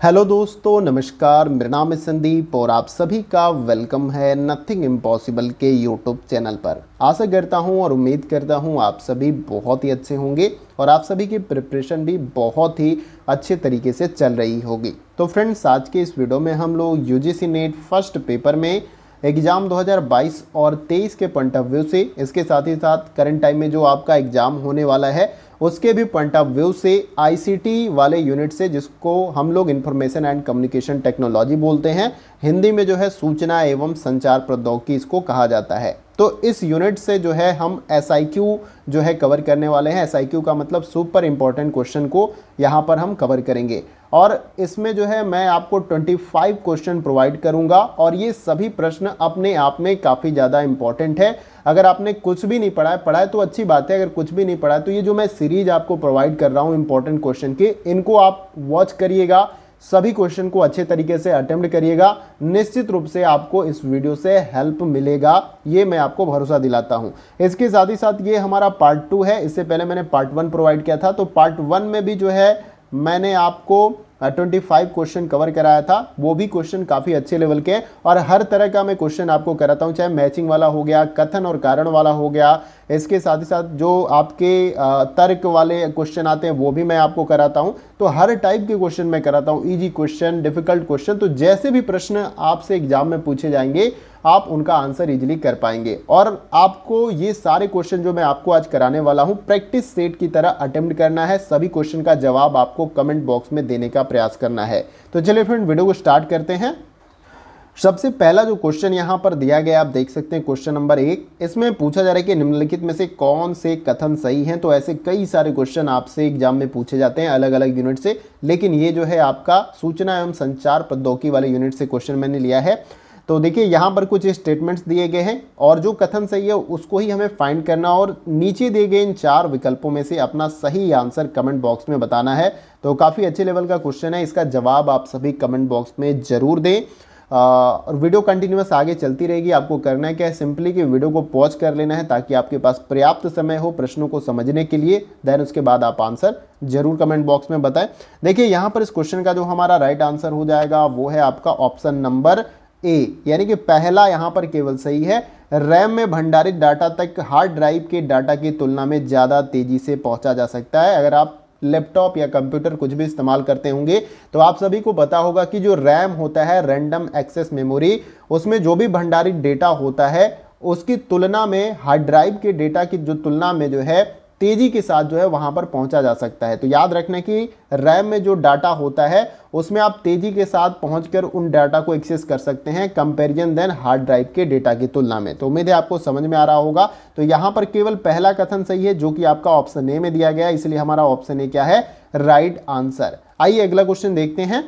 Hello दोस्तों, नमस्कार। मेरा नाम है संदीप और आप सभी का वेलकम है नथिंग इम्पॉसिबल के यूट्यूब चैनल पर। आशा करता हूं और उम्मीद करता हूं आप सभी बहुत ही अच्छे होंगे और आप सभी की प्रिपरेशन भी बहुत ही अच्छे तरीके से चल रही होगी। तो फ्रेंड्स, आज के इस वीडियो में हम लोग यूजीसी नेट फर्स्ट पेपर में एग्ज़ाम 2022 और 23 के पॉइंट ऑफ व्यू से, इसके साथ ही साथ करंट टाइम में जो आपका एग्ज़ाम होने वाला है उसके भी पॉइंट ऑफ व्यू से आईसीटी वाले यूनिट से, जिसको हम लोग इंफॉर्मेशन एंड कम्युनिकेशन टेक्नोलॉजी बोलते हैं, हिंदी में जो है सूचना एवं संचार प्रौद्योगिकी इसको कहा जाता है। तो इस यूनिट से जो है हम एसआईक्यू जो है कवर करने वाले हैं। एसआईक्यू का मतलब सुपर इंपॉर्टेंट क्वेश्चन को यहाँ पर हम कवर करेंगे और इसमें जो है मैं आपको 25 क्वेश्चन प्रोवाइड करूंगा और ये सभी प्रश्न अपने आप में काफ़ी ज़्यादा इंपॉर्टेंट है। अगर आपने कुछ भी नहीं पढ़ा है तो अच्छी बात है, अगर कुछ भी नहीं पढ़ा है तो ये जो मैं सीरीज आपको प्रोवाइड कर रहा हूँ इंपॉर्टेंट क्वेश्चन की, इनको आप वॉच करिएगा, सभी क्वेश्चन को अच्छे तरीके से अटेम्प्ट करिएगा। निश्चित रूप से आपको इस वीडियो से हेल्प मिलेगा, ये मैं आपको भरोसा दिलाता हूँ। इसके साथ ही साथ ये हमारा पार्ट 2 है। इससे पहले मैंने पार्ट 1 प्रोवाइड किया था, तो पार्ट 1 में भी जो है मैंने आपको 25 क्वेश्चन कवर कराया था। वो भी क्वेश्चन काफ़ी अच्छे लेवल के और हर तरह का मैं क्वेश्चन आपको कराता हूँ, चाहे मैचिंग वाला हो गया, कथन और कारण वाला हो गया, इसके साथ ही साथ जो आपके तर्क वाले क्वेश्चन आते हैं वो भी मैं आपको कराता हूँ। तो हर टाइप के क्वेश्चन मैं कराता हूँ, इजी क्वेश्चन, डिफिकल्ट क्वेश्चन। तो जैसे भी प्रश्न आपसे एग्जाम में पूछे जाएंगे आप उनका आंसर इजीली कर पाएंगे और आपको ये सारे क्वेश्चन जो मैं आपको आज कराने वाला हूं प्रैक्टिस सेट की तरह अटेम्प्ट करना है। सभी क्वेश्चन का जवाब आपको कमेंट बॉक्स में देने का प्रयास करना है। तो चलिए फ्रेंड, वीडियो को स्टार्ट करते हैं। सबसे पहला जो क्वेश्चन यहाँ पर दिया गया आप देख सकते हैं, क्वेश्चन नंबर 1। इसमें पूछा जा रहा है कि निम्नलिखित में से कौन से कथन सही हैं। तो ऐसे कई सारे क्वेश्चन आपसे एग्जाम में पूछे जाते हैं अलग अलग यूनिट से, लेकिन ये जो है आपका सूचना एवं संचार प्रौद्योगिकी वाले यूनिट से क्वेश्चन मैंने लिया है। तो देखिए यहाँ पर कुछ स्टेटमेंट्स दिए गए हैं और जो कथन सही है उसको ही हमें फाइंड करना और नीचे दिए गए इन 4 विकल्पों में से अपना सही आंसर कमेंट बॉक्स में बताना है। तो काफ़ी अच्छे लेवल का क्वेश्चन है, इसका जवाब आप सभी कमेंट बॉक्स में ज़रूर दें। और वीडियो कंटिन्यूअस आगे चलती रहेगी। आपको करना है क्या है, सिंपली कि वीडियो को पॉज कर लेना है ताकि आपके पास पर्याप्त समय हो प्रश्नों को समझने के लिए। देन उसके बाद आप आंसर जरूर कमेंट बॉक्स में बताएं। देखिए यहाँ पर इस क्वेश्चन का जो हमारा राइट आंसर हो जाएगा वो है आपका ऑप्शन नंबर ए, यानी कि पहला यहाँ पर केवल सही है। रैम में भंडारित डाटा तक हार्ड ड्राइव के डाटा की तुलना में ज़्यादा तेजी से पहुंचा जा सकता है। अगर आप लैपटॉप या कंप्यूटर कुछ भी इस्तेमाल करते होंगे तो आप सभी को पता होगा कि जो रैम होता है, रैंडम एक्सेस मेमोरी, उसमें जो भी भंडारित डेटा होता है उसकी तुलना में हार्ड ड्राइव के डेटा की जो तुलना में जो है तेजी के साथ जो है वहां पर पहुंचा जा सकता है। तो याद रखना कि रैम में जो डाटा होता है उसमें आप तेजी के साथ पहुंचकर उन डाटा को एक्सेस कर सकते हैं कंपैरिजन देन हार्ड ड्राइव के डेटा की तुलना में। तो उम्मीद है आपको समझ में आ रहा होगा। तो यहां पर केवल पहला कथन सही है जो कि आपका ऑप्शन ए में दिया गया है, इसलिए हमारा ऑप्शन ए क्या है, राइट आंसर। आइए अगला क्वेश्चन देखते हैं।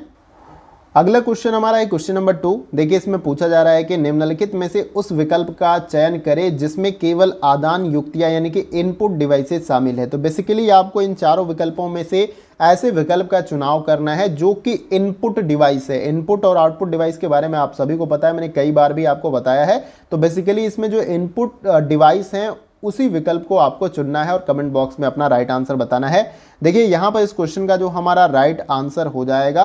अगला क्वेश्चन हमारा है क्वेश्चन नंबर 2। देखिए इसमें पूछा जा रहा है कि निम्नलिखित में से उस विकल्प का चयन करें जिसमें केवल आदान युक्तियां यानी कि इनपुट डिवाइसेस शामिल है। तो बेसिकली आपको इन चारों विकल्पों में से ऐसे विकल्प का चुनाव करना है जो कि इनपुट डिवाइस है। इनपुट और आउटपुट डिवाइस के बारे में आप सभी को पता है, मैंने कई बार भी आपको बताया है। तो बेसिकली इसमें जो इनपुट डिवाइस हैं उसी विकल्प को आपको चुनना है और कमेंट बॉक्स में अपना राइट आंसर बताना है। देखिए यहाँ पर इस क्वेश्चन का जो हमारा राइट आंसर हो जाएगा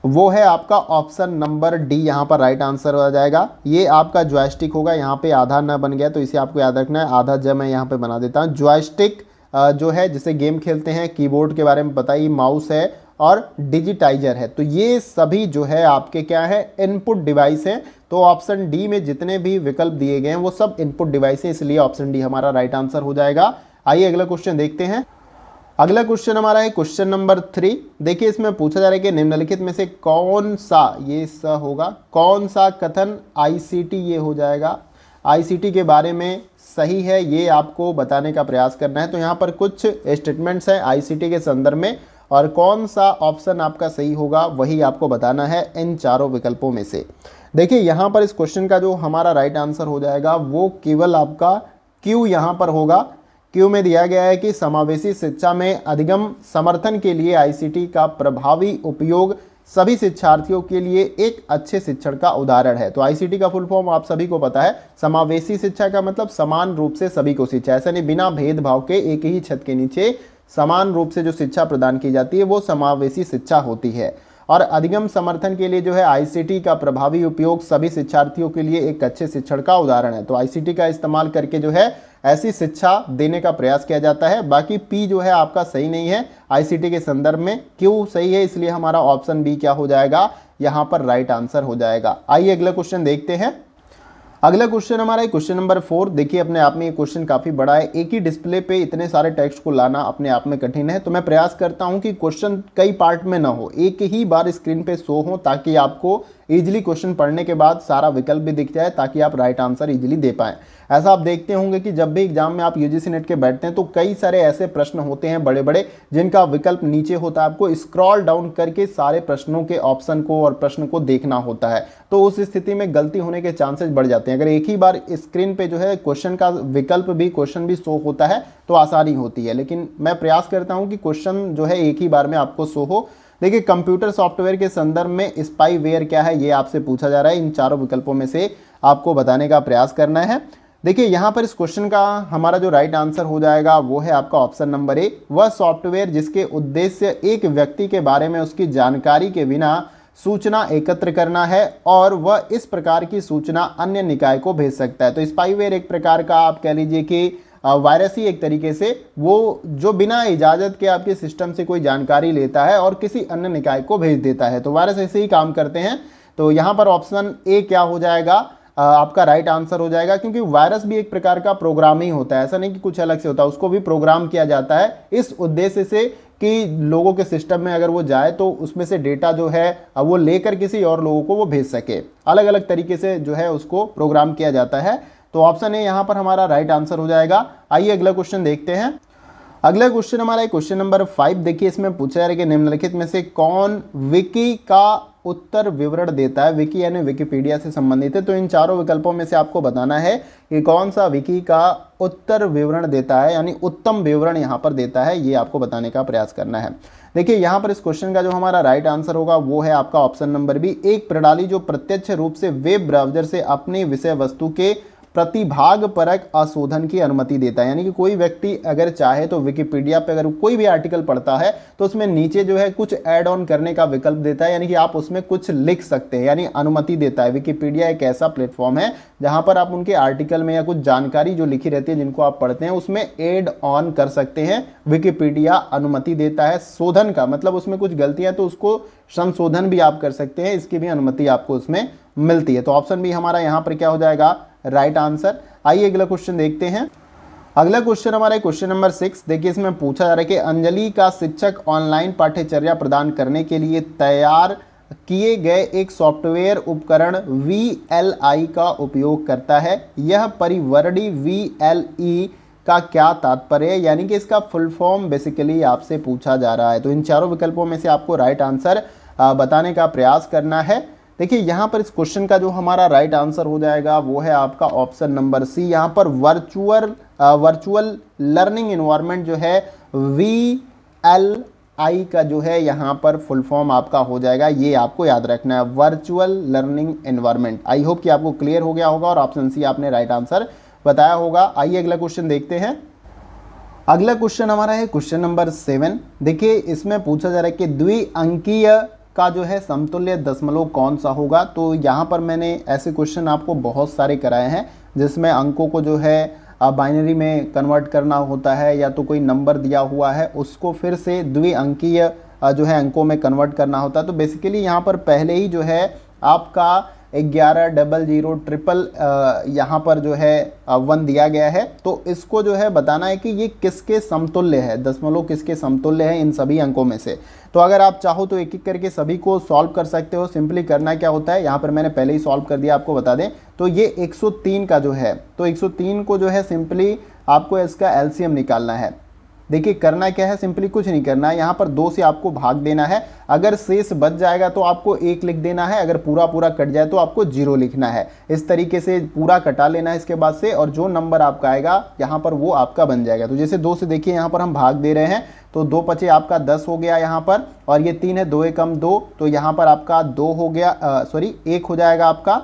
वो है आपका ऑप्शन नंबर डी, यहाँ पर राइट आंसर हो जाएगा। ये आपका जॉयस्टिक होगा, यहाँ पे आधा न बन गया तो इसे आपको याद रखना है। आधा जब मैं यहाँ पे बना देता हूँ। जॉयस्टिक जो है जिसे गेम खेलते हैं, कीबोर्ड के बारे में बताइए, माउस है और डिजिटाइजर है। तो ये सभी जो है आपके क्या है, इनपुट डिवाइस हैं। तो ऑप्शन डी में जितने भी विकल्प दिए गए हैं वो सब इनपुट डिवाइस हैं, इसलिए ऑप्शन डी हमारा राइट आंसर हो जाएगा। आइए अगला क्वेश्चन देखते हैं। अगला क्वेश्चन हमारा है क्वेश्चन नंबर 3। देखिए इसमें पूछा जा रहा है कि निम्नलिखित में से कौन सा, ये सा होगा, कौन सा कथन आईसीटी, ये हो जाएगा, आईसीटी के बारे में सही है, ये आपको बताने का प्रयास करना है। तो यहाँ पर कुछ स्टेटमेंट्स हैं आईसीटी के संदर्भ में और कौन सा ऑप्शन आपका सही होगा वही आपको बताना है इन चारों विकल्पों में से। देखिए यहाँ पर इस क्वेश्चन का जो हमारा राइट आंसर हो जाएगा वो केवल आपका क्यू यहाँ पर होगा। क्यू में दिया गया है कि समावेशी शिक्षा में अधिगम समर्थन के लिए आईसीटी का प्रभावी उपयोग सभी शिक्षार्थियों के लिए एक अच्छे शिक्षण का उदाहरण है। तो आईसीटी का फुल फॉर्म आप सभी को पता है, समावेशी शिक्षा का मतलब समान रूप से सभी को शिक्षा, ऐसा नहीं बिना भेदभाव के एक ही छत के नीचे समान रूप से जो शिक्षा प्रदान की जाती है वो समावेशी शिक्षा होती है। और अधिगम समर्थन के लिए जो है आईसीटी का प्रभावी उपयोग सभी शिक्षार्थियों के लिए एक अच्छे शिक्षण का उदाहरण है। तो आईसीटी का इस्तेमाल करके जो है ऐसी शिक्षा देने का प्रयास किया जाता है। बाकी पी जो है आपका सही नहीं है आईसीटी के संदर्भ में। क्यों सही है, इसलिए हमारा ऑप्शन बी क्या हो जाएगा, यहां पर राइट आंसर हो जाएगा। आइए अगला क्वेश्चन देखते हैं। अगला क्वेश्चन हमारा है क्वेश्चन नंबर 4। देखिए अपने आप में ये क्वेश्चन काफी बड़ा है। एक ही डिस्प्ले पे इतने सारे टेक्स्ट को लाना अपने आप में कठिन है, तो मैं प्रयास करता हूं कि क्वेश्चन कई पार्ट में ना हो, एक ही बार स्क्रीन पे शो हो, ताकि आपको इजीली क्वेश्चन पढ़ने के बाद सारा विकल्प भी दिख जाए, ताकि आप राइट आंसर इजीली दे पाएं। ऐसा आप देखते होंगे कि जब भी एग्जाम में आप यूजीसी नेट के बैठते हैं तो कई सारे ऐसे प्रश्न होते हैं बड़े बड़े, जिनका विकल्प नीचे होता है। आपको स्क्रॉल डाउन करके सारे प्रश्नों के ऑप्शन को और प्रश्न को देखना होता है, तो उस स्थिति में गलती होने के चांसेस बढ़ जाते हैं। अगर एक ही बार स्क्रीन पे जो है क्वेश्चन का विकल्प भी, क्वेश्चन भी शो होता है तो आसानी होती है, लेकिन मैं प्रयास करता हूं कि क्वेश्चन जो है एक ही बार में आपको शो हो। देखिए कंप्यूटर सॉफ्टवेयर के संदर्भ में स्पाईवेयर क्या है, ये आपसे पूछा जा रहा है। इन चारों विकल्पों में से आपको बताने का प्रयास करना है। देखिए यहाँ पर इस क्वेश्चन का हमारा जो राइट आंसर हो जाएगा वो है आपका ऑप्शन नंबर ए। वह सॉफ्टवेयर जिसके उद्देश्य एक व्यक्ति के बारे में उसकी जानकारी के बिना सूचना एकत्र करना है और वह इस प्रकार की सूचना अन्य निकाय को भेज सकता है। तो स्पाईवेयर एक प्रकार का आप कह लीजिए कि वायरस ही एक तरीके से, वो जो बिना इजाजत के आपके सिस्टम से कोई जानकारी लेता है और किसी अन्य निकाय को भेज देता है। तो वायरस ऐसे ही काम करते हैं। तो यहाँ पर ऑप्शन ए क्या हो जाएगा, आपका राइट आंसर हो जाएगा, क्योंकि वायरस भी एक प्रकार का प्रोग्राम ही होता है, ऐसा नहीं कि कुछ अलग से होता है। उसको भी प्रोग्राम किया जाता है इस उद्देश्य से कि लोगों के सिस्टम में अगर वो जाए तो उसमें से डेटा जो है वो लेकर किसी और लोगों को वो भेज सके। अलग अलग तरीके से जो है उसको प्रोग्राम किया जाता है। तो ऑप्शन ए यहाँ पर हमारा राइट आंसर हो जाएगा। आइए अगला क्वेश्चन देखते हैं। अगला क्वेश्चन हमारा है क्वेश्चन नंबर 5। देखिए इसमें पूछा जा रहा है कि निम्नलिखित में से कौन विकी का उत्तर विवरण देता है। विकी यानी विकिपीडिया से संबंधित है। तो इन चारों विकल्पों में से आपको बताना है कि कौन सा विकी का उत्तर विवरण देता है, यानी उत्तम विवरण यहाँ पर देता है, ये आपको बताने का प्रयास करना है। देखिए यहाँ पर इस क्वेश्चन का जो हमारा राइट आंसर होगा वो है आपका ऑप्शन नंबर बी। एक प्रणाली जो प्रत्यक्ष रूप से वेब ब्राउजर से अपनी विषय वस्तु के प्रतिभाग परक अशोधन की अनुमति देता है। यानी कि कोई व्यक्ति अगर चाहे तो विकिपीडिया पे अगर कोई भी आर्टिकल पढ़ता है तो उसमें नीचे जो है कुछ ऐड ऑन करने का विकल्प देता है, यानी कि आप उसमें कुछ लिख सकते हैं, यानी अनुमति देता है। विकिपीडिया एक ऐसा प्लेटफॉर्म है जहां पर आप उनके आर्टिकल में या कुछ जानकारी जो लिखी रहती है जिनको आप पढ़ते हैं उसमें ऐड ऑन कर सकते हैं। विकिपीडिया अनुमति देता है। शोधन का मतलब उसमें कुछ गलतियां तो उसको संशोधन भी आप कर सकते हैं, इसकी भी अनुमति आपको उसमें मिलती है। तो ऑप्शन बी हमारा यहाँ पर क्या हो जाएगा, राइट आंसर। आइए अगला क्वेश्चन देखते हैं। अगला क्वेश्चन हमारा क्वेश्चन नंबर 6। देखिए इसमें पूछा जा रहा है कि अंजलि का शिक्षक ऑनलाइन पाठ्यचर्या प्रदान करने के लिए तैयार किए गए एक सॉफ्टवेयर उपकरण VLI का उपयोग करता है। यह परिवर्णी VLE का क्या तात्पर्य है, यानी कि इसका फुल फॉर्म बेसिकली आपसे पूछा जा रहा है। तो इन चारों विकल्पों में से आपको राइट आंसर बताने का प्रयास करना है। देखिए यहाँ पर इस क्वेश्चन का जो हमारा राइट आंसर हो जाएगा वो है आपका ऑप्शन नंबर सी। यहाँ पर वर्चुअल लर्निंग एनवायरनमेंट जो है VLI का जो है यहाँ पर फुल फॉर्म आपका हो जाएगा। ये आपको याद रखना है, virtual learning environment. I hope कि आपको क्लियर हो गया होगा और ऑप्शन सी आपने राइट आंसर बताया होगा। आइए अगला क्वेश्चन देखते हैं। अगला क्वेश्चन हमारा है क्वेश्चन नंबर 7। देखिए इसमें पूछा जा रहा है कि द्विअंकीय का जो है समतुल्य दशमलव कौन सा होगा। तो यहाँ पर मैंने ऐसे क्वेश्चन आपको बहुत सारे कराए हैं जिसमें अंकों को जो है बाइनरी में कन्वर्ट करना होता है, या तो कोई नंबर दिया हुआ है उसको फिर से द्विअंकीय जो है अंकों में कन्वर्ट करना होता है। तो बेसिकली यहाँ पर पहले ही जो है आपका 1100 यहाँ पर जो है 1 दिया गया है। तो इसको जो है बताना है कि ये किसके समतुल्य है, दशमलव किसके समतुल्य है इन सभी अंकों में से। तो अगर आप चाहो तो एक एक करके सभी को सॉल्व कर सकते हो। सिंपली करना क्या होता है, यहाँ पर मैंने पहले ही सॉल्व कर दिया, आपको बता दें। तो ये 103 का जो है, तो 103 को जो है सिंपली आपको इसका एलसीएम निकालना है। देखिए करना क्या है, सिंपली कुछ नहीं करना है, यहाँ पर 2 से आपको भाग देना है। अगर शेष बच जाएगा तो आपको 1 लिख देना है, अगर पूरा कट जाए तो आपको 0 लिखना है। इस तरीके से पूरा कटा लेना है इसके बाद से, और जो नंबर आपका आएगा यहाँ पर वो आपका बन जाएगा। तो जैसे 2 से देखिए यहाँ पर हम भाग दे रहे हैं, तो 2 पचे आपका 10 हो गया यहाँ पर, और ये 3 है, 2 एकम 2, तो यहाँ पर आपका 2 हो गया, 1 हो जाएगा आपका।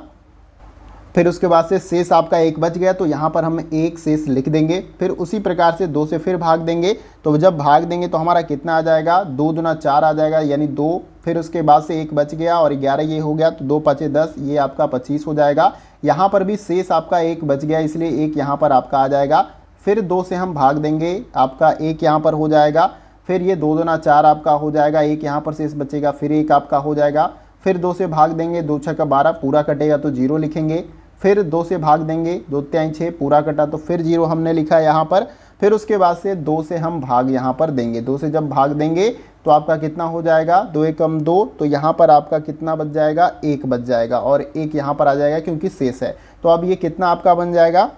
फिर उसके बाद से शेष आपका एक बच गया, तो यहाँ पर हम एक शेष लिख देंगे। फिर उसी प्रकार से 2 से फिर भाग देंगे, तो जब भाग देंगे तो हमारा कितना आ जाएगा, 2 दूना 4 आ जाएगा, यानी 2। फिर उसके बाद से एक बच गया और 11 ये हो गया, तो 2 5 10, ये आपका 25 हो जाएगा। यहाँ पर भी शेष आपका एक बच गया, इसलिए एक यहाँ पर आपका आ जाएगा। फिर 2 से हम भाग देंगे, आपका एक यहाँ पर हो जाएगा। फिर ये 2 दूना 4 आपका हो जाएगा, एक यहाँ पर शेष बचेगा, फिर एक आपका हो जाएगा। फिर 2 से भाग देंगे, 2 6 12, पूरा कटेगा तो 0 लिखेंगे। फिर 2 से भाग देंगे, 2 3 6, पूरा कटा तो फिर 0 हमने लिखा है यहाँ पर। फिर उसके बाद से 2 से हम भाग यहाँ पर देंगे, 2 से जब भाग देंगे तो आपका कितना हो जाएगा, 2 एकम 2, तो यहाँ पर आपका कितना बच जाएगा, 1 बच जाएगा और 1 यहाँ पर आ जाएगा क्योंकि शेष है। तो अब ये कितना आपका बन जाएगा,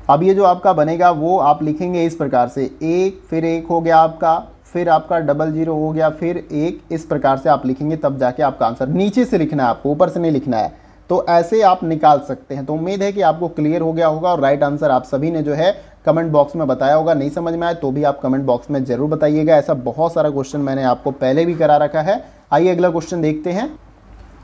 अब ये जो आपका बनेगा वो आप लिखेंगे इस प्रकार से, 1 फिर 1 हो गया आपका, फिर आपका 00 हो गया, फिर 1, इस प्रकार से आप लिखेंगे, तब जाके आपका आंसर नीचे से लिखना है, आपको ऊपर से नहीं लिखना है। तो ऐसे आप निकाल सकते हैं। तो उम्मीद है कि आपको क्लियर हो गया होगा और राइट आंसर आप सभी ने जो है कमेंट बॉक्स में बताया होगा। नहीं समझ में आए तो भी आप कमेंट बॉक्स में जरूर बताइएगा। ऐसा बहुत सारा क्वेश्चन मैंने आपको पहले भी करा रखा है। आइए अगला क्वेश्चन देखते हैं।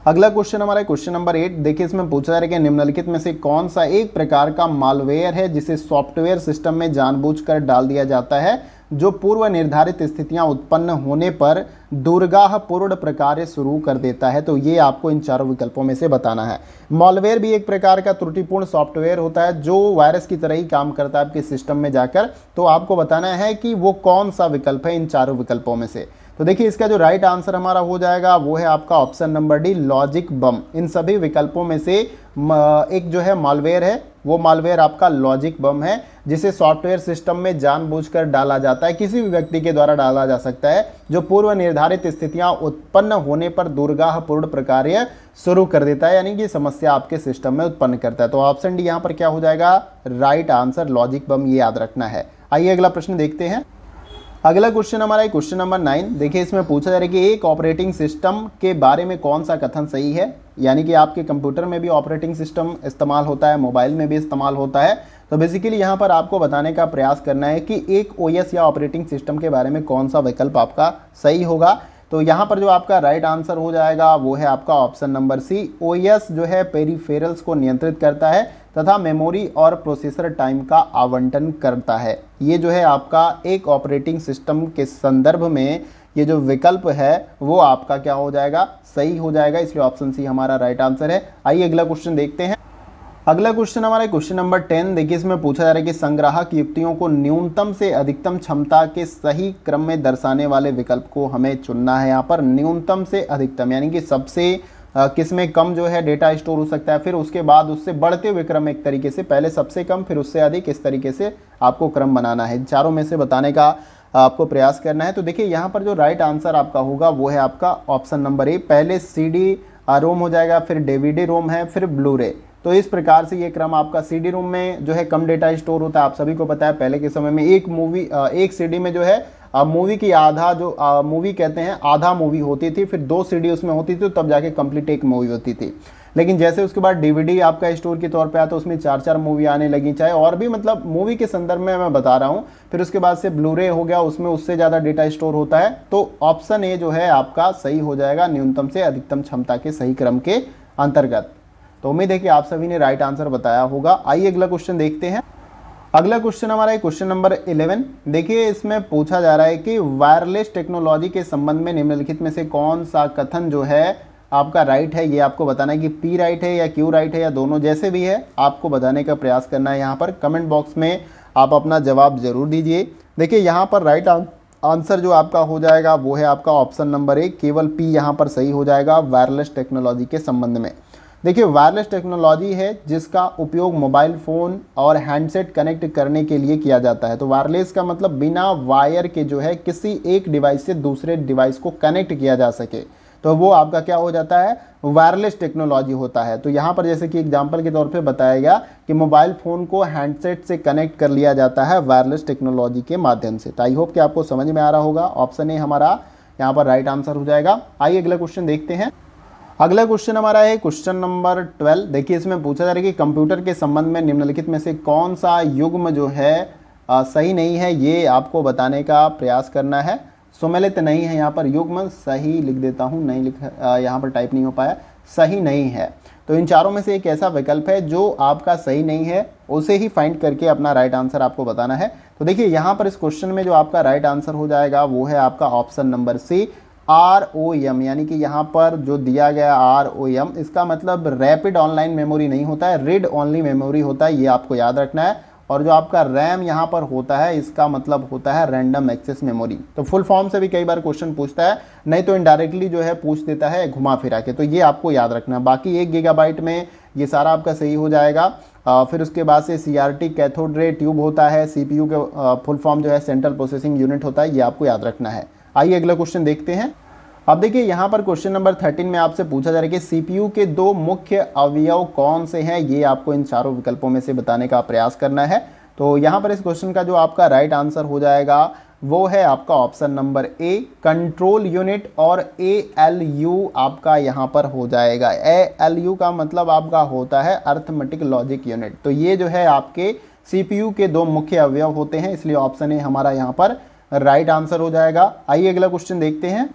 अगला क्वेश्चन हमारा क्वेश्चन नंबर 8। देखिए इसमें पूछा जा रहा है कि निम्नलिखित में से कौन सा एक प्रकार का मालवेयर है जिसे सॉफ्टवेयर सिस्टम में जानबूझकर डाल दिया जाता है, जो पूर्व निर्धारित स्थितियां उत्पन्न होने पर दुर्गाहपूर्ण प्रकार्य शुरू कर देता है। तो ये आपको इन चारों विकल्पों में से बताना है। मॉलवेयर भी एक प्रकार का त्रुटिपूर्ण सॉफ्टवेयर होता है जो वायरस की तरह ही काम करता है आपके सिस्टम में जाकर। तो आपको बताना है कि वो कौन सा विकल्प है इन चारों विकल्पों में से। तो देखिए इसका जो राइट आंसर हमारा हो जाएगा वो है आपका ऑप्शन नंबर डी, लॉजिक बम। इन सभी विकल्पों में से एक जो है मालवेयर है, वो मालवेयर आपका लॉजिक बम है, जिसे सॉफ्टवेयर सिस्टम में जानबूझकर डाला जाता है, किसी भी व्यक्ति के द्वारा डाला जा सकता है, जो पूर्व निर्धारित स्थितियां उत्पन्न होने पर दुर्गाहपूर्ण प्रकार्य शुरू कर देता है, यानी कि समस्या आपके सिस्टम में उत्पन्न करता है। तो ऑप्शन डी यहाँ पर क्या हो जाएगा, राइट आंसर लॉजिक बम, ये याद रखना है। आइए अगला प्रश्न देखते हैं। अगला क्वेश्चन हमारा है क्वेश्चन नंबर 9। देखिए इसमें पूछा जा रहा है कि एक ऑपरेटिंग सिस्टम के बारे में कौन सा कथन सही है, यानी कि आपके कंप्यूटर में भी ऑपरेटिंग सिस्टम इस्तेमाल होता है, मोबाइल में भी इस्तेमाल होता है। तो बेसिकली यहाँ पर आपको बताने का प्रयास करना है कि एक ओएस या ऑपरेटिंग सिस्टम के बारे में कौन सा विकल्प आपका सही होगा। तो यहाँ पर जो आपका राइट आंसर हो जाएगा वो है आपका ऑप्शन नंबर सी। ओएस जो है पेरिफेरल्स को नियंत्रित करता है तथा मेमोरी और प्रोसेसर टाइम का आवंटन करता है। ये जो है आपका एक ऑपरेटिंग सिस्टम के संदर्भ में ये जो विकल्प है वो आपका क्या हो जाएगा, सही हो जाएगा, इसलिए ऑप्शन सी हमारा राइट आंसर है। आइए अगला क्वेश्चन देखते हैं। अगला क्वेश्चन हमारा क्वेश्चन नंबर 10। देखिए इसमें पूछा जा रहा है कि संग्राहक युक्तियों को न्यूनतम से अधिकतम क्षमता के सही क्रम में दर्शाने वाले विकल्प को हमें चुनना है। यहाँ पर न्यूनतम से अधिकतम यानी कि सबसे किसमें कम जो है डेटा स्टोर हो सकता है, फिर उसके बाद उससे बढ़ते हुए क्रम, एक तरीके से पहले सबसे कम फिर उससे अधिक, इस तरीके से आपको क्रम बनाना है। चारों में से बताने का आपको प्रयास करना है। तो देखिए यहाँ पर जो राइट आंसर आपका होगा वो है आपका ऑप्शन नंबर ए। पहले CD रोम हो जाएगा, फिर DVD रोम है, फिर ब्लू-रे। तो इस प्रकार से ये क्रम आपका CD रोम में जो है कम डेटा स्टोर होता है। आप सभी को पता है पहले के समय में एक CD में जो है मूवी की आधा जो मूवी कहते हैं आधा मूवी होती थी, फिर 2 CD उसमें होती थी, तब जाके कंप्लीट एक मूवी होती थी। लेकिन जैसे उसके बाद DVD आपका स्टोर के तौर पे आया तो उसमें 4-4 मूवी आने लगी, चाहे और भी मतलब मूवी के संदर्भ में मैं बता रहा हूँ। फिर उसके बाद से ब्लू-रे हो गया, उसमें उससे ज़्यादा डेटा स्टोर होता है। तो ऑप्शन ए जो है आपका सही हो जाएगा, न्यूनतम से अधिकतम क्षमता के सही क्रम के अंतर्गत। तो उम्मीद है कि आप सभी ने राइट आंसर बताया होगा। आइए अगला क्वेश्चन देखते हैं। अगला क्वेश्चन हमारा है क्वेश्चन नंबर 11। देखिए इसमें पूछा जा रहा है कि वायरलेस टेक्नोलॉजी के संबंध में निम्नलिखित में से कौन सा कथन जो है आपका राइट है। ये आपको बताना है कि P राइट है या Q राइट है या दोनों, जैसे भी है आपको बताने का प्रयास करना है। यहाँ पर कमेंट बॉक्स में आप अपना जवाब जरूर दीजिए। देखिए यहाँ पर राइट आंसर जो आपका हो जाएगा वो है आपका ऑप्शन नंबर ए, केवल P यहाँ पर सही हो जाएगा वायरलेस टेक्नोलॉजी के संबंध में। देखिए वायरलेस टेक्नोलॉजी है जिसका उपयोग मोबाइल फ़ोन और हैंडसेट कनेक्ट करने के लिए किया जाता है। तो वायरलेस का मतलब बिना वायर के जो है किसी एक डिवाइस से दूसरे डिवाइस को कनेक्ट किया जा सके, तो वो आपका क्या हो जाता है, वायरलेस टेक्नोलॉजी होता है। तो यहाँ पर जैसे कि एग्जांपल के तौर पे बताया गया कि मोबाइल फ़ोन को हैंडसेट से कनेक्ट कर लिया जाता है वायरलेस टेक्नोलॉजी के माध्यम से। तो आई होप कि आपको समझ में आ रहा होगा। ऑप्शन ए हमारा यहाँ पर राइट आंसर हो जाएगा। आइए अगला क्वेश्चन देखते हैं। अगला क्वेश्चन हमारा है क्वेश्चन नंबर 12। देखिए इसमें पूछा जा रहा है कि कंप्यूटर के संबंध में निम्नलिखित में से कौन सा युग्म जो है सही नहीं है, ये आपको बताने का प्रयास करना है। सुमेलित नहीं है, यहाँ पर युग्म सही लिख देता हूँ, नहीं यहाँ पर टाइप नहीं हो पाया, सही नहीं है। तो इन चारों में से एक ऐसा विकल्प है जो आपका सही नहीं है, उसे ही फाइंड करके अपना राइट आंसर आपको बताना है। तो देखिए यहाँ पर इस क्वेश्चन में जो आपका राइट आंसर हो जाएगा वो है आपका ऑप्शन नंबर सी, ROM, यानी कि यहाँ पर जो दिया गया ROM, इसका मतलब रैपिड ऑनलाइन मेमोरी नहीं होता है, रीड ओनली मेमोरी होता है, ये आपको याद रखना है। और जो आपका रैम यहाँ पर होता है इसका मतलब होता है रैंडम एक्सेस मेमोरी। तो फुल फॉर्म से भी कई बार क्वेश्चन पूछता है, नहीं तो इनडायरेक्टली जो है पूछ देता है घुमा फिरा के, तो ये आपको याद रखना। बाकी 1 गीगाबाइट में ये सारा आपका सही हो जाएगा। फिर उसके बाद से CRT कैथोड रे ट्यूब होता है, CPU के फुल फॉर्म जो है सेंट्रल प्रोसेसिंग यूनिट होता है, ये आपको याद रखना है। आइए अगला क्वेश्चन देखते हैं। अब देखिए यहाँ पर क्वेश्चन नंबर 13 में आपसे पूछा जा रहा है कि CPU के 2 मुख्य अवयव कौन से हैं, ये आपको इन चारों विकल्पों में से बताने का प्रयास करना है। तो यहाँ पर इस क्वेश्चन का जो आपका राइट आंसर हो जाएगा वो है आपका option number A, control unit, और ALU आपका यहाँ पर हो जाएगा। ALU का मतलब आपका होता है अर्थमेटिक लॉजिक यूनिट। तो ये जो है आपके CPU के 2 मुख्य अवयव होते हैं, इसलिए ऑप्शन ए हमारा यहाँ पर राइट आंसर हो जाएगा। आइए अगला क्वेश्चन देखते हैं।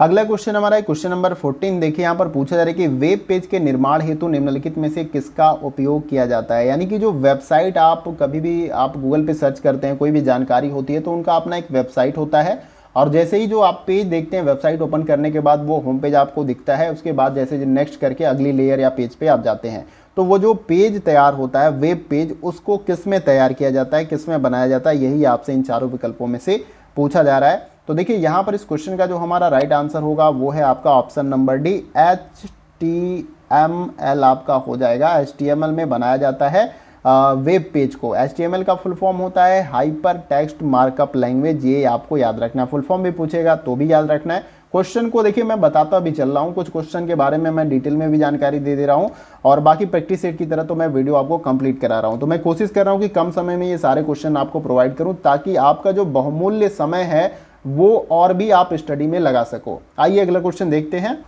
अगला क्वेश्चन हमारा है क्वेश्चन नंबर 14। देखिए यहाँ पर पूछा जा रहा है कि वेब पेज के निर्माण हेतु निम्नलिखित में से किसका उपयोग किया जाता है। यानी कि जो वेबसाइट आप कभी भी आप गूगल पे सर्च करते हैं, कोई भी जानकारी होती है तो उनका अपना एक वेबसाइट होता है, और जैसे ही जो आप पेज देखते हैं वेबसाइट ओपन करने के बाद वो होम पेज आपको दिखता है, उसके बाद जैसे नेक्स्ट करके अगली लेयर या पेज पे आप जाते हैं, तो वो जो पेज तैयार होता है वेब पेज, उसको किस में तैयार किया जाता है, किस में बनाया जाता है, यही आपसे इन चारों विकल्पों में से पूछा जा रहा है। तो देखिए यहाँ पर इस क्वेश्चन का जो हमारा राइट आंसर होगा वो है आपका ऑप्शन नंबर डी, HTML आपका हो जाएगा। HTML में बनाया जाता है वेब पेज को। HTML का फुल फॉर्म होता है हाइपर टेक्स्ट मार्कअप लैंग्वेज, ये आपको याद रखना है। फुल फॉर्म भी पूछेगा तो भी याद रखना है। क्वेश्चन को देखिए मैं बताता भी चल रहा हूँ, कुछ क्वेश्चन के बारे में मैं डिटेल में भी जानकारी दे रहा हूँ, और बाकी प्रैक्टिस सेट की तरह तो मैं वीडियो आपको कंप्लीट करा रहा हूँ। तो मैं कोशिश कर रहा हूँ कि कम समय में ये सारे क्वेश्चन आपको प्रोवाइड करूँ, ताकि आपका जो बहुमूल्य समय है वो और भी आप स्टडी में लगा सको। आइए अगला क्वेश्चन देखते हैं।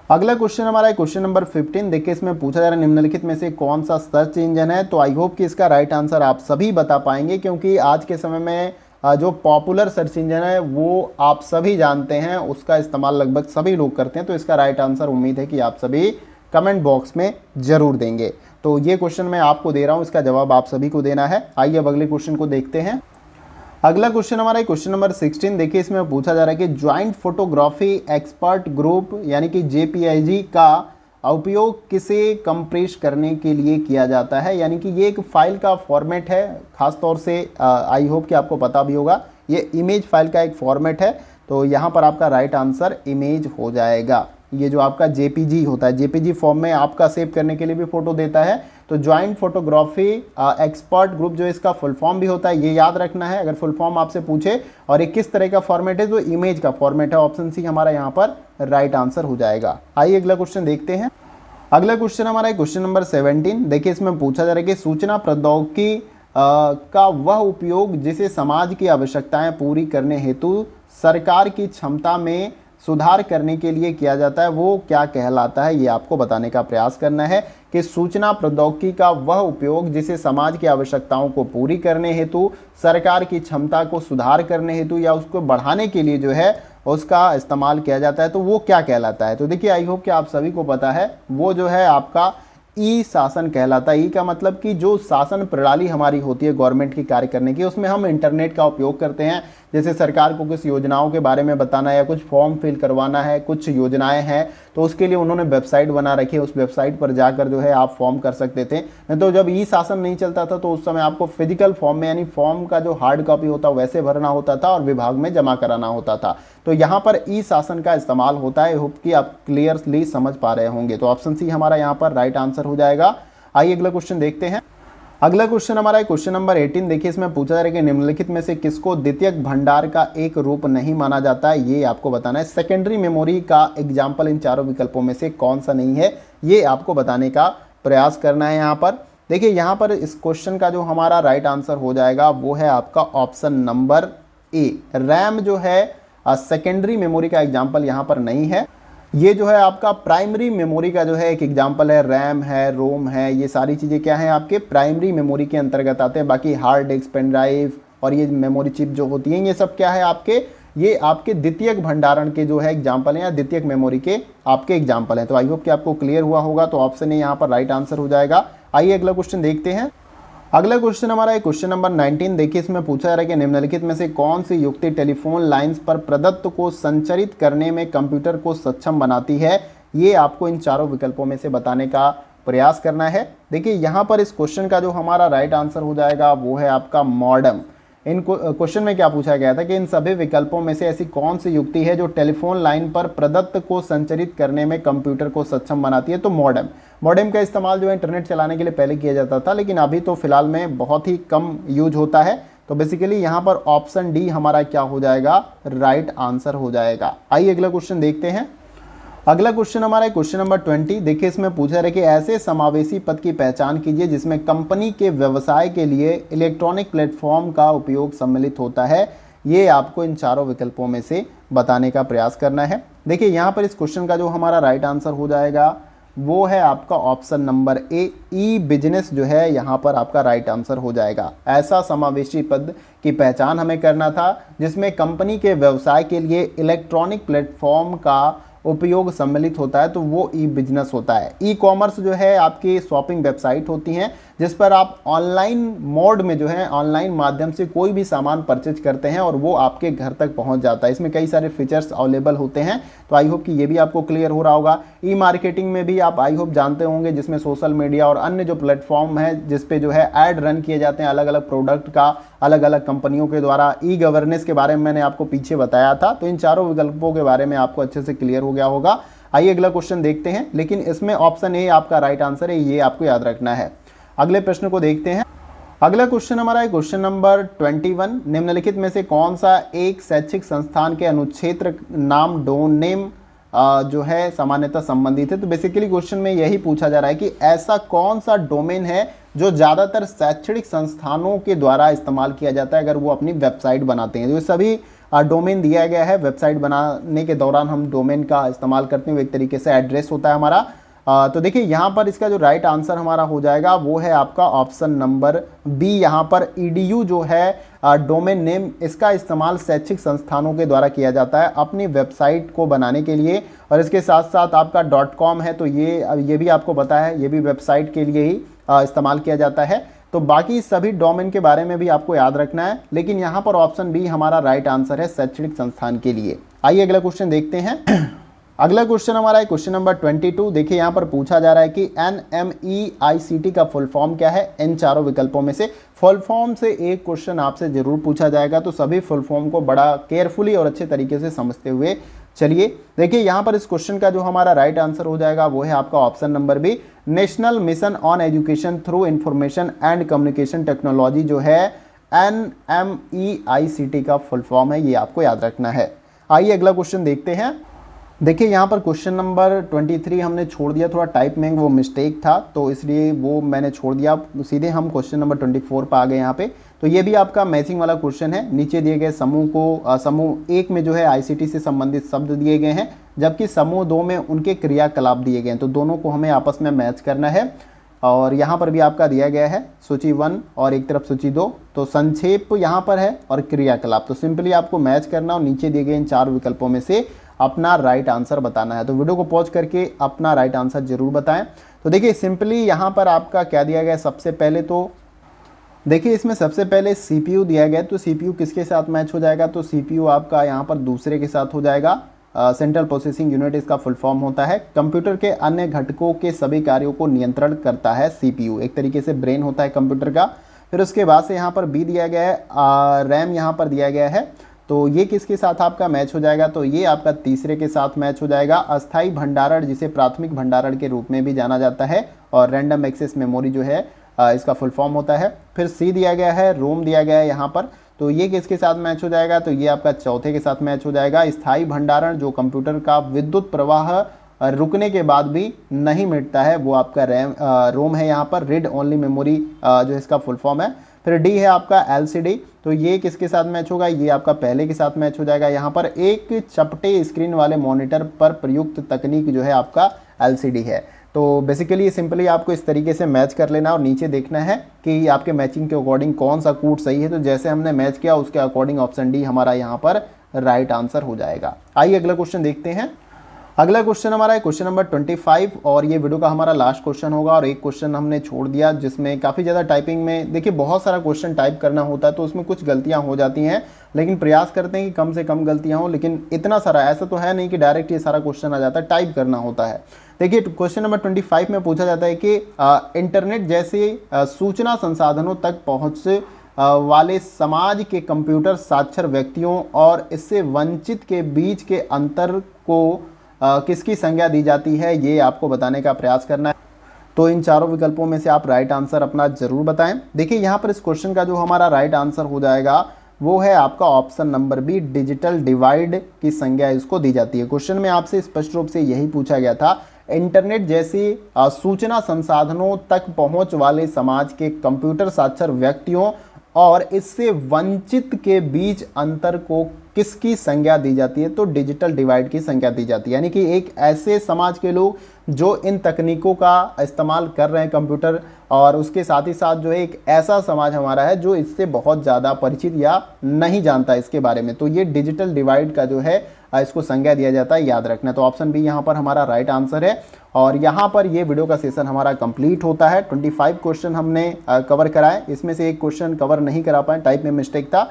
अगला क्वेश्चन हमारा है क्वेश्चन नंबर 15। देखिए इसमें पूछा जा रहा है निम्नलिखित में से कौन सा सर्च इंजन है। तो आई होप कि इसका राइट आंसर आप सभी बता पाएंगे, क्योंकि आज के समय में जो पॉपुलर सर्च इंजन है वो आप सभी जानते हैं, उसका इस्तेमाल लगभग सभी लोग करते हैं। तो इसका राइट आंसर उम्मीद है कि आप सभी कमेंट बॉक्स में जरूर देंगे। तो ये क्वेश्चन मैं आपको दे रहा हूँ, इसका जवाब आप सभी को देना है। आइए अब अगले क्वेश्चन को देखते हैं। अगला क्वेश्चन हमारा क्वेश्चन नंबर 16। देखिए इसमें पूछा जा रहा है कि ज्वाइंट फोटोग्राफी एक्सपर्ट ग्रुप यानी कि JPIG का उपयोग किसे कंप्रेस करने के लिए किया जाता है। यानी कि ये एक फाइल का फॉर्मेट है, खास तौर से आई होप कि आपको पता भी होगा, ये इमेज फाइल का एक फॉर्मेट है। तो यहाँ पर आपका राइट आंसर इमेज हो जाएगा। ये जो आपका JPG होता है, JPG फॉर्म में आपका सेव करने के लिए भी फोटो देता है। तो ज्वाइंट फोटोग्राफी एक्सपर्ट ग्रुप जो इसका फुल फॉर्म भी होता है, ये याद रखना है अगर फुल फॉर्म आपसे पूछे। और ये किस तरह का फॉर्मेट है, तो इमेज का फॉर्मेट है। ऑप्शन सी हमारा यहाँ पर राइट आंसर हो जाएगा। आइए अगला क्वेश्चन देखते हैं। अगला क्वेश्चन हमारा है क्वेश्चन नंबर 17। देखिए इसमें पूछा जा रहा है कि सूचना प्रौद्योगिकी का वह उपयोग जिसे समाज की आवश्यकताएं पूरी करने हेतु सरकार की क्षमता में सुधार करने के लिए किया जाता है, वो क्या कहलाता है, ये आपको बताने का प्रयास करना है। कि सूचना प्रौद्योगिकी का वह उपयोग जिसे समाज की आवश्यकताओं को पूरी करने हेतु, सरकार की क्षमता को सुधार करने हेतु या उसको बढ़ाने के लिए जो है उसका इस्तेमाल किया जाता है, तो वो क्या कहलाता है। तो देखिए आई होप कि आप सभी को पता है, वो जो है आपका ई शासन कहलाता है। ई का मतलब कि जो शासन प्रणाली हमारी होती है गवर्नमेंट की कार्य करने की, उसमें हम इंटरनेट का उपयोग करते हैं। जैसे सरकार को कुछ योजनाओं के बारे में बताना है या कुछ फॉर्म फिल करवाना है, कुछ योजनाएं हैं, तो उसके लिए उन्होंने वेबसाइट बना रखी है। उस वेबसाइट पर जाकर जो है आप फॉर्म कर सकते थे। नहीं तो जब ई शासन नहीं चलता था तो उस समय आपको फिजिकल फॉर्म में, यानी फॉर्म का जो हार्ड कॉपी होता वैसे भरना होता था और विभाग में जमा कराना होता था। तो यहाँ पर ई शासन का इस्तेमाल होता है। होप कि आप क्लियरली समझ पा रहे होंगे। तो ऑप्शन सी हमारा यहाँ पर राइट आंसर हो जाएगा। आइए अगला क्वेश्चन देखते हैं। अगला क्वेश्चन हमारा है क्वेश्चन नंबर 18। देखिए इसमें पूछा जा रहा है कि निम्नलिखित में से किसको द्वितीयक भंडार का एक रूप नहीं माना जाता है, ये आपको बताना है। सेकेंडरी मेमोरी का एग्जाम्पल इन चारों विकल्पों में से कौन सा नहीं है, ये आपको बताने का प्रयास करना है। यहाँ पर देखिए, यहाँ पर इस क्वेश्चन का जो हमारा राइट आंसर हो जाएगा वो है आपका ऑप्शन नंबर ए। रैम जो है सेकेंडरी मेमोरी का एग्जाम्पल यहाँ पर नहीं है। ये जो है आपका प्राइमरी मेमोरी का जो है एक एग्जांपल है। रैम है, रोम है, ये सारी चीज़ें क्या हैं आपके प्राइमरी मेमोरी के अंतर्गत आते हैं। बाकी हार्ड डिस्क, पेन ड्राइव और ये मेमोरी चिप जो होती हैं, ये सब क्या है आपके, ये आपके द्वितीयक भंडारण के जो है एग्जाम्पल हैं या द्वितीयक मेमोरी के आपके एग्जाम्पल हैं। तो आई होप कि आपको क्लियर हुआ होगा। तो ऑप्शन ए यहाँ पर राइट आंसर हो जाएगा। आइए अगला क्वेश्चन देखते हैं। अगला क्वेश्चन हमारा है क्वेश्चन नंबर 19। देखिए इसमें पूछा जा रहा है कि निम्नलिखित में से कौन सी युक्ति टेलीफोन लाइंस पर प्रदत्त को संचरित करने में कंप्यूटर को सक्षम बनाती है। ये आपको इन चारों विकल्पों में से बताने का प्रयास करना है। देखिए यहाँ पर इस क्वेश्चन का जो हमारा राइट आंसर हो जाएगा वो है आपका मॉडेम। इन क्वेश्चन में क्या पूछा गया था कि इन सभी विकल्पों में से ऐसी कौन सी युक्ति है जो टेलीफोन लाइन पर प्रदत्त को संचरित करने में कंप्यूटर को सक्षम बनाती है। तो मॉडेम का इस्तेमाल जो है इंटरनेट चलाने के लिए पहले किया जाता था, लेकिन अभी तो फिलहाल में बहुत ही कम यूज होता है। तो बेसिकली यहाँ पर ऑप्शन डी हमारा क्या हो जाएगा, राइट आंसर हो जाएगा। आइए अगला क्वेश्चन देखते हैं। अगला क्वेश्चन हमारा है क्वेश्चन नंबर 20। देखिए इसमें पूछा है कि ऐसे समावेशी पद की पहचान कीजिए जिसमें कंपनी के व्यवसाय के लिए इलेक्ट्रॉनिक प्लेटफॉर्म का उपयोग सम्मिलित होता है। ये आपको इन चारों विकल्पों में से बताने का प्रयास करना है। देखिए यहाँ पर इस क्वेश्चन का जो हमारा राइट आंसर हो जाएगा वो है आपका option number A, E business जो है यहाँ पर आपका राइट आंसर हो जाएगा। ऐसा समावेशी पद की पहचान हमें करना था जिसमें कंपनी के व्यवसाय के लिए इलेक्ट्रॉनिक प्लेटफॉर्म का उपयोग सम्मिलित होता है, तो वो ई बिजनेस होता है। ई कॉमर्स जो है आपकी शॉपिंग वेबसाइट होती हैं जिस पर आप ऑनलाइन मोड में जो है ऑनलाइन माध्यम से कोई भी सामान परचेज करते हैं और वो आपके घर तक पहुंच जाता है। इसमें कई सारे फीचर्स अवेलेबल होते हैं। तो आई होप कि ये भी आपको क्लियर हो रहा होगा। ई मार्केटिंग में भी आप आई होप जानते होंगे जिसमें सोशल मीडिया और अन्य जो प्लेटफॉर्म है जिस पे जो है ऐड रन किए जाते हैं अलग अलग प्रोडक्ट का अलग अलग कंपनियों के द्वारा। ई गवर्नेंस के बारे में मैंने आपको पीछे बताया था। तो इन चारों विकल्पों के बारे में आपको अच्छे से क्लियर हो गया होगा। आइए अगला क्वेश्चन देखते हैं, लेकिन इसमें ऑप्शन ए आपका राइट आंसर है, ये आपको याद रखना है। अगले प्रश्न को देखते हैं। अगला क्वेश्चन हमारा है क्वेश्चन नंबर 21। निम्नलिखित में से कौन सा एक शैक्षिक संस्थान के अनुक्षेत्र नाम डोमेन जो है सामान्यतः संबंधित है। तो बेसिकली क्वेश्चन में यही पूछा जा रहा है कि ऐसा कौन सा डोमेन है जो ज़्यादातर शैक्षणिक संस्थानों के द्वारा इस्तेमाल किया जाता है अगर वो अपनी वेबसाइट बनाते हैं। तो ये सभी डोमेन दिया गया है। वेबसाइट बनाने के दौरान हम डोमेन का इस्तेमाल करते हैं, एक तरीके से एड्रेस होता है हमारा। तो देखिए यहाँ पर इसका जो राइट आंसर हमारा हो जाएगा वो है आपका ऑप्शन नंबर बी। यहाँ पर edu जो है डोमेन नेम, इसका इस्तेमाल शैक्षिक संस्थानों के द्वारा किया जाता है अपनी वेबसाइट को बनाने के लिए। और इसके साथ साथ आपका .com है, तो ये भी आपको पता है, ये भी वेबसाइट के लिए ही इस्तेमाल किया जाता है। तो बाकी सभी डोमेन के बारे में भी आपको याद रखना है, लेकिन यहाँ पर ऑप्शन बी हमारा राइट आंसर है शैक्षणिक संस्थान के लिए। आइए अगला क्वेश्चन देखते हैं। अगला क्वेश्चन हमारा है क्वेश्चन नंबर 22। देखिए यहाँ पर पूछा जा रहा है कि NMEICT का फुल फॉर्म क्या है। इन चारों विकल्पों में से फुल फॉर्म से एक क्वेश्चन आपसे जरूर पूछा जाएगा, तो सभी फुल फॉर्म को बड़ा केयरफुली और अच्छे तरीके से समझते हुए चलिए। देखिए यहाँ पर इस क्वेश्चन का जो हमारा राइट आंसर हो जाएगा वो है आपका option number B, national mission on education through information and communication technology जो है NMEICT का फुल फॉर्म है, ये आपको याद रखना है। आइए अगला क्वेश्चन देखते हैं। देखिए यहाँ पर क्वेश्चन नंबर 23 हमने छोड़ दिया, थोड़ा टाइप में वो मिस्टेक था तो इसलिए वो मैंने छोड़ दिया। सीधे हम क्वेश्चन नंबर 24 पर आ गए यहाँ पे। तो ये भी आपका मैचिंग वाला क्वेश्चन है। नीचे दिए गए समूह को समूह 1 में जो है ICT से संबंधित शब्द दिए गए हैं, जबकि समूह 2 में उनके क्रियाकलाप दिए गए हैं। तो दोनों को हमें आपस में मैच करना है। और यहाँ पर भी आपका दिया गया है सूची 1 और एक तरफ सूची 2। तो संक्षेप यहाँ पर है और क्रियाकलाप, तो सिंपली आपको मैच करना और नीचे दिए गए इन 4 विकल्पों में से अपना राइट आंसर बताना है। तो वीडियो को पॉज करके अपना राइट आंसर जरूर बताएं। तो देखिए सिंपली यहाँ पर आपका क्या दिया गया है, सबसे पहले तो देखिए इसमें सबसे पहले CPU दिया गया है। तो CPU किसके साथ मैच हो जाएगा, तो CPU आपका यहाँ पर दूसरे के साथ हो जाएगा। सेंट्रल प्रोसेसिंग यूनिट इसका फुल फॉर्म होता है। कंप्यूटर के अन्य घटकों के सभी कार्यों को नियंत्रण करता है CPU, एक तरीके से ब्रेन होता है कंप्यूटर का। फिर उसके बाद से यहाँ पर B दिया गया है, रैम यहाँ पर दिया गया है। तो ये किसके साथ आपका मैच हो जाएगा, तो ये आपका तीसरे के साथ मैच हो जाएगा। अस्थाई भंडारण जिसे प्राथमिक भंडारण के रूप में भी जाना जाता है, और रैंडम एक्सेस मेमोरी जो है इसका फुल फॉर्म होता है। फिर C दिया गया है, रोम दिया गया है यहाँ पर, तो ये किसके साथ मैच हो जाएगा, तो ये आपका चौथे के साथ मैच हो जाएगा। स्थायी भंडारण जो कंप्यूटर का विद्युत प्रवाह रुकने के बाद भी नहीं मिटता है, वो आपका रोम है यहाँ पर। रीड ओनली मेमोरी जो इसका फुल फॉर्म है। फिर डी है आपका LCD, तो ये किसके साथ मैच होगा, ये आपका पहले के साथ मैच हो जाएगा। यहाँ पर एक चपटे स्क्रीन वाले मॉनिटर पर प्रयुक्त तकनीक जो है आपका LCD है। तो बेसिकली सिंपली आपको इस तरीके से मैच कर लेना और नीचे देखना है कि आपके मैचिंग के अकॉर्डिंग कौन सा कोड सही है। तो जैसे हमने मैच किया उसके अकॉर्डिंग ऑप्शन डी हमारा यहाँ पर राइट आंसर हो जाएगा। आइए अगला क्वेश्चन देखते हैं। अगला क्वेश्चन हमारा है क्वेश्चन नंबर 25 और ये वीडियो का हमारा लास्ट क्वेश्चन होगा। और एक क्वेश्चन हमने छोड़ दिया जिसमें काफ़ी ज़्यादा टाइपिंग में, देखिए बहुत सारा क्वेश्चन टाइप करना होता है तो उसमें कुछ गलतियां हो जाती हैं, लेकिन प्रयास करते हैं कि कम से कम गलतियां हो। लेकिन इतना सारा ऐसा तो है नहीं कि डायरेक्ट ये सारा क्वेश्चन आ जाता है, टाइप करना होता है। देखिए क्वेश्चन नंबर 25 में पूछा जाता है कि इंटरनेट जैसे सूचना संसाधनों तक पहुँच वाले समाज के कंप्यूटर साक्षर व्यक्तियों और इससे वंचित के बीच के अंतर को किसकी संज्ञा दी जाती है, ये आपको बताने का प्रयास करना है। तो इन चारों विकल्पों में से आप राइट आंसर अपना जरूर बताएं। देखिए यहाँ पर इस क्वेश्चन का जो हमारा राइट आंसर हो जाएगा वो है आपका option number B, digital divide की संज्ञा इसको दी जाती है। क्वेश्चन में आपसे स्पष्ट रूप से यही पूछा गया था, इंटरनेट जैसी सूचना संसाधनों तक पहुंच वाले समाज के कंप्यूटर साक्षर व्यक्तियों और इससे वंचित के बीच अंतर को किसकी संज्ञा दी जाती है, तो डिजिटल डिवाइड की संज्ञा दी जाती है। यानी कि एक ऐसे समाज के लोग जो इन तकनीकों का इस्तेमाल कर रहे हैं कंप्यूटर, और उसके साथ ही साथ जो है एक ऐसा समाज हमारा है जो इससे बहुत ज़्यादा परिचित या नहीं जानता इसके बारे में, तो ये डिजिटल डिवाइड का जो है इसको संज्ञा दिया जाता है, याद रखना। तो ऑप्शन बी यहाँ पर हमारा राइट आंसर है। और यहाँ पर ये वीडियो का सेशन हमारा कंप्लीट होता है। 25 क्वेश्चन हमने कवर कराए, इसमें से एक क्वेश्चन कवर नहीं करा पाए, टाइप में मिस्टेक था।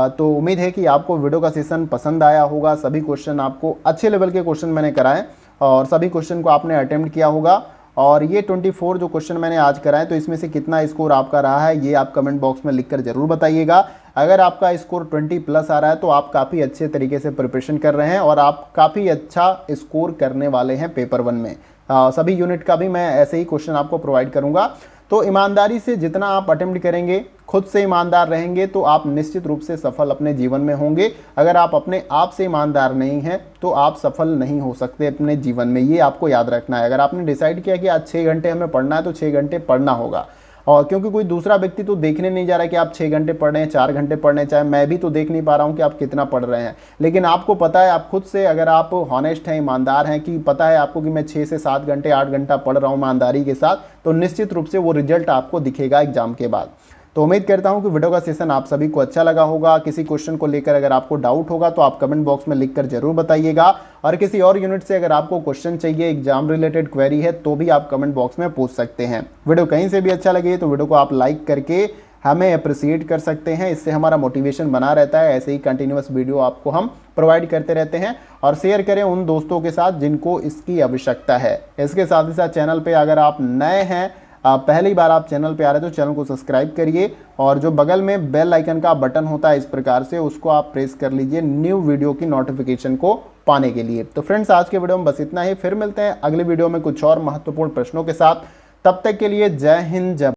तो उम्मीद है कि आपको वीडियो का सेशन पसंद आया होगा। सभी क्वेश्चन आपको अच्छे लेवल के क्वेश्चन मैंने कराए और सभी क्वेश्चन को आपने अटेम्प्ट किया होगा। और ये 24 जो क्वेश्चन मैंने आज कराए, तो इसमें से कितना स्कोर आपका रहा है ये आप कमेंट बॉक्स में लिखकर जरूर बताइएगा। अगर आपका स्कोर 20 प्लस आ रहा है तो आप काफ़ी अच्छे तरीके से प्रिपरेशन कर रहे हैं और आप काफ़ी अच्छा स्कोर करने वाले हैं पेपर 1 में। सभी यूनिट का भी मैं ऐसे ही क्वेश्चन आपको प्रोवाइड करूंगा। तो ईमानदारी से जितना आप अटेम्प्ट करेंगे, खुद से ईमानदार रहेंगे तो आप निश्चित रूप से सफल अपने जीवन में होंगे। अगर आप अपने आप से ईमानदार नहीं हैं तो आप सफल नहीं हो सकते अपने जीवन में, ये आपको याद रखना है। अगर आपने डिसाइड किया कि आज 6 घंटे हमें पढ़ना है तो 6 घंटे पढ़ना होगा। और क्योंकि कोई दूसरा व्यक्ति तो देखने नहीं जा रहा है कि आप 6 घंटे पढ़ रहे हैं, 4 घंटे पढ़ रहे हैं, चाहे मैं भी तो देख नहीं पा रहा हूँ कि आप कितना पढ़ रहे हैं, लेकिन आपको पता है, आप खुद से अगर आप हॉनेस्ट हैं, ईमानदार हैं, कि पता है आपको कि मैं 6 से 7 घंटे 8 घंटा पढ़ रहा हूँ ईमानदारी के साथ, तो निश्चित रूप से वो रिजल्ट आपको दिखेगा एग्जाम के बाद। तो उम्मीद करता हूं कि वीडियो का सेशन आप सभी को अच्छा लगा होगा। किसी क्वेश्चन को लेकर अगर आपको डाउट होगा तो आप कमेंट बॉक्स में लिखकर जरूर बताइएगा। और किसी और यूनिट से अगर आपको क्वेश्चन चाहिए, एग्जाम रिलेटेड क्वेरी है, तो भी आप कमेंट बॉक्स में पूछ सकते हैं। वीडियो कहीं से भी अच्छा लगे तो वीडियो को आप लाइक करके हमें अप्रिशिएट कर सकते हैं, इससे हमारा मोटिवेशन बना रहता है। ऐसे ही कंटिन्यूअस वीडियो आपको हम प्रोवाइड करते रहते हैं। और शेयर करें उन दोस्तों के साथ जिनको इसकी आवश्यकता है। इसके साथ ही साथ चैनल पर अगर आप नए हैं, पहली बार आप चैनल पे आ रहे हैं तो चैनल को सब्सक्राइब करिए और जो बगल में बेल आइकन का बटन होता है इस प्रकार से, उसको आप प्रेस कर लीजिए न्यू वीडियो की नोटिफिकेशन को पाने के लिए। तो फ्रेंड्स, आज के वीडियो में बस इतना ही। फिर मिलते हैं अगले वीडियो में कुछ और महत्वपूर्ण प्रश्नों के साथ। तब तक के लिए जय हिंद, जय